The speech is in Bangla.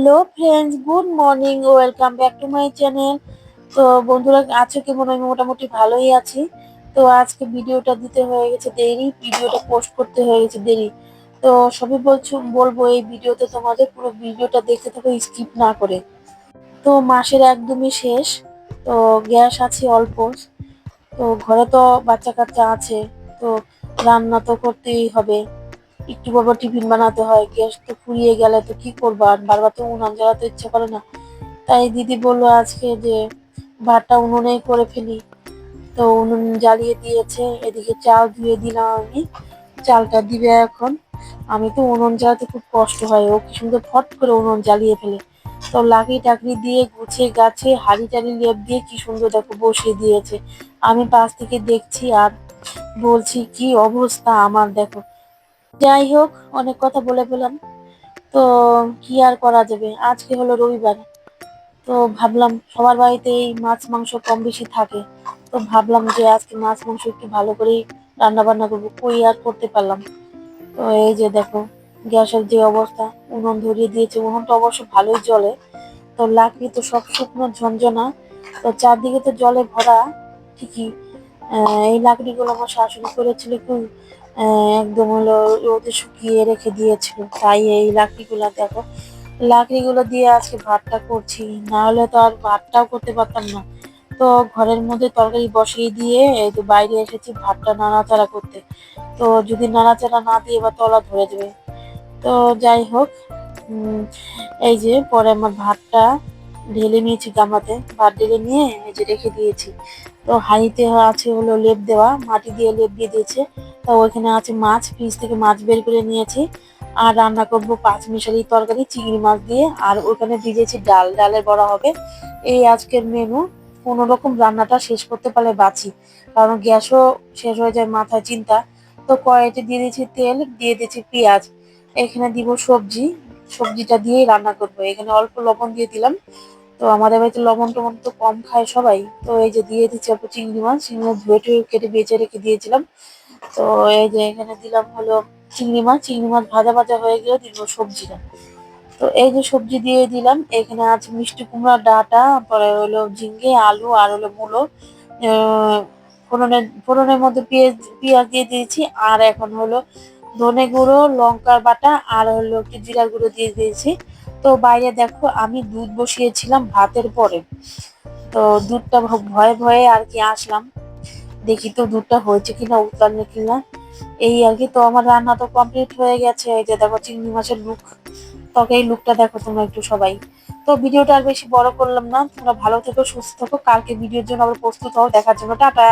Hello friends, good morning, welcome back to my channel. তো বন্ধুরা, আছো কেমন? আমি মোটামুটি ভালোই আছি। তো আজকে ভিডিওটা দিতে হয়ে গেছে দেরি, ভিডিওটা পোস্ট করতে হয়ে গেছে দেরি। তো সবই বলবো এই ভিডিওতে, তোমাদের পুরো ভিডিওটা দেখতে থাকো স্কিপ না করে। তো মাসের একদমই শেষ, তো গ্যাস আছে অল্প। তো ঘরে তো বাচ্চা কাচ্চা আছে, তো রান্না তো করতেই হবে। একটু বাবা টিফিন বানাতে হয়, গ্যাস তো ফুরিয়ে গেলে তো কি করবো, আর বারবার তো উনান জ্বালাতে ইচ্ছে করে না। তাই দিদি বললো আজকে যে ভাতটা উনুনেই করে ফেলি। তো উনুন জ্বালিয়ে দিয়েছে, এদিকে চাল ধুয়ে দিলাম আমি। চালটা দিবে এখন। আমি তো উনুন জ্বালাতে খুব কষ্ট হয়, ও কি সুন্দর ফট করে উনুন জ্বালিয়ে ফেলে। তো লাকড়ি টাকড়ি দিয়ে গুছিয়ে গাছে হাঁড়ি টাড়ি লেপ দিয়ে কি সুন্দর দেখো বসিয়ে দিয়েছে। আমি পাশ থেকে দেখছি আর বলছি কি অবস্থা আমার, দেখো। যাই হোক, অনেক কথা বলে ফেলাম। তো কি আর করা যাবে, আজকে হলো রবিবার। তো ভাবলাম সবার বাড়িতে এই মাছ মাংস কম বেশি থাকে। তো ভাবলাম যে আজকে মাছ মাংস একটু ভালো করেই রান্না বান্না করবো, কই আর করতে পারলাম। তো এই যে দেখো গ্যাসের যে অবস্থা, উনুন ধরিয়ে দিয়েছে, উনুনটা অবশ্য ভালোই জ্বলে। তো লাকড়ি তো সব শুকনো ঝনঝনা, তো চারদিকে তো জলে ভরা ঠিকই। এই লাকড়িগুলো আমার শাশুড়ি করেছিল একটু, একদম হলো রোদে শুকিয়ে রেখে দিয়েছিল, তাই এই লাকড়িগুলো দেখো। লাকড়িগুলো দিয়ে আজকে ভাতটা করছি, না হলে তো আর ভাতটাও করতে পারতাম না। তো ঘরের মধ্যে তরকারি বসিয়ে দিয়ে এই যে বাইরে এসেছি ভাতটা নাড়াচাড়া করতে। তো যদি নাড়াচাড়া না দিয়ে বা তলা ধরে যাবে। তো যাই হোক, উম এই যে পরে আমার ভাতটা ঢেলে নিয়েছি গামলাতে, ভাত ঢেলে নিয়ে এই যে রেখে দিয়েছি। তো হাঁড়িতে আছে হলো লেপ দেওয়া, মাটি দিয়ে লেপ দিয়ে দিয়েছে। তো ওইখানে আছে মাছ, ফ্রিজ থেকে মাছ বের করে নিয়েছি। আর রান্না করবো পাঁচমিশালি তরকারি চিংড়ি মাছ দিয়ে, আর ওখানে ভিজেছি ডাল, ডালের বড়া হবে। এই আজকের মেনু। কোনো রকম রান্নাটা শেষ করতে পারলে বাঁচি, কারণ গ্যাসও শেষ হয়ে যায়, মাথায় চিন্তা। তো কড়াইতে দিয়ে দিয়েছি তেল, দিয়ে দিয়েছি পেঁয়াজ। এখানে দিব সবজি, সবজিটা দিয়েই রান্না করবো। এখানে অল্প লবণ দিয়ে দিলাম। তো আমাদের বাড়িতে লবণ টবণ তো কম খায় সবাই। তো এই যে দিয়ে দিচ্ছি অল্প চিংড়ি মাছ, চিংড়ি মাছ ধুয়ে টুয়ে কেটে বেঁচে রেখে দিয়েছিলাম। তো এই যে এখানে দিলাম হলো চিংড়ি মাছ, চিংড়ি মাছ ভাজা ভাজা হয়ে গেলে দিব সবজিটা। তো এই যে সবজি দিয়ে দিলাম, এখানে আছে মিষ্টি কুমড়া ডাঁটা, পরে হলো ঝিঙ্গে আলু আর হলো মূলো। ফোড়নের মধ্যে পেঁয়াজ পেঁয়াজ দিয়ে দিয়েছি। আর এখন হলো ধনে গুঁড়ো, লঙ্কার বাটা আর হলো একটু জিরা গুঁড়ো দিয়ে দিয়েছি। তো বাইরে দেখো আমি দুধ বসিয়েছিলাম ভাতের পরে। তো দুধটা ভয়ে ভয়ে আর কি আসলাম, দেখি তো দুধটা হয়েছে কিনা, উতলানো কিনা। এই আর কি। তো আমার রান্না তো কমপ্লিট হয়ে গেছে। এই যে দেখো চিংড়ি মাছের লুক, তবে এই লুকটা দেখো তোমরা একটু সবাই। তো ভিডিওটা আর বেশি বড় করলাম না, তোমরা ভালো থেকো, সুস্থ থেকো, কালকে ভিডিওর জন্য আবার প্রস্তুত হও, দেখার জন্য টাটা।